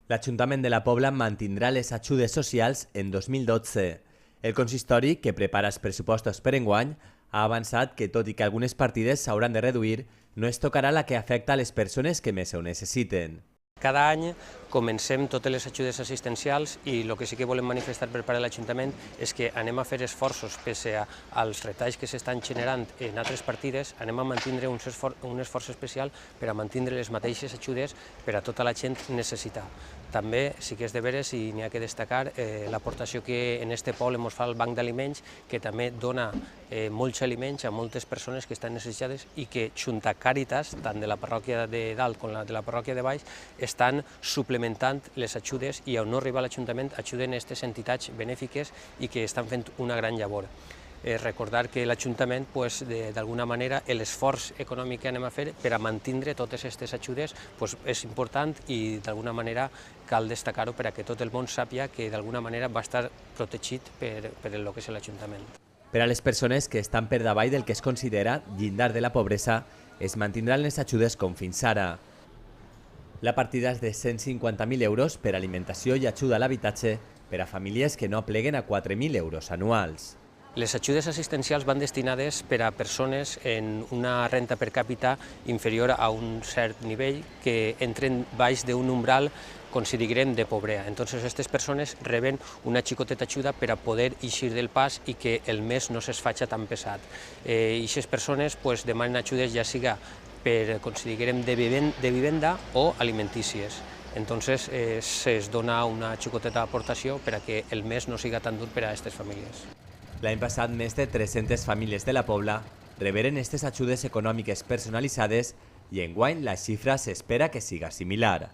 L'Ajuntament de la Pobla mantindrà les ajudes socials en 2012. El consistori, que prepara els pressupostos per enguany, ha avançat que, tot i que algunes partides s'hauran de reduir, no es tocarà la que afecta a les persones que més ho necessiten. Cada any comencem totes les ajudes assistencials i el que sí que volem manifestar per part de l'Ajuntament és que anem a fer esforços, pese als retalls que s'estan generant en altres partides, anem a mantenir un esforç especial per a mantenir les mateixes ajudes per a tota la gent necessitada. També sí que és de veres i n'hi ha que destacar l'aportació que en este poble ens fa el Banc d'Aliments, que també dona molts aliments a moltes persones que estan necessitades i que, junt a Càritas, tant de la parròquia de dalt com de la parròquia de baix, estan suplementant les ajudes i, on no arriba a l'Ajuntament, ajuden aquestes entitats benèfiques i que estan fent una gran llavor. Recordar que l'Ajuntament, d'alguna manera, l'esforç econòmic que anem a fer per a mantenir totes aquestes ajudes és important i, d'alguna manera, cal destacar-ho per a que tot el món sàpiga que, d'alguna manera, va estar protegit per el que és l'Ajuntament. Per a les persones que estan per davall del que es considera llindar de la pobresa, es mantindran les ajudes com fins ara. La partida és de 150.000 euros per a alimentació i ajuda a l'habitatge per a famílies que no apleguen a 4.000 euros anuals. Les ajudes assistencials van destinades per a persones en una renta per càpita inferior a un cert nivell que entren baix d'un umbral, considerem, de pobresa. Entonces, aquestes persones reben una xicoteta ajuda per a poder eixir del pas i que el mes no se'ls faci tan pesat. I aquestes persones demanen ajudes ja siga per, considerem, de vivenda o alimentícies. Entonces, se'ls dona una xicoteta aportació per a que el mes no siga tan dur per a aquestes famílies. L'any passat, més de 300 famílies de la Pobla reberen aquestes ajudes econòmiques personalitzades i enguany la xifra s'espera que siga similar.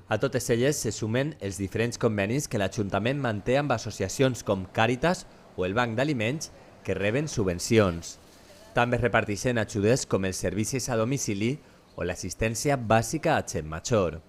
A totes elles se sumen els diferents convenis que l'Ajuntament manté amb associacions com Càritas o el Banc d'Aliments que reben subvencions. També es reparteixen ajudes com els servicis a domicili o l'assistència bàsica a gent major.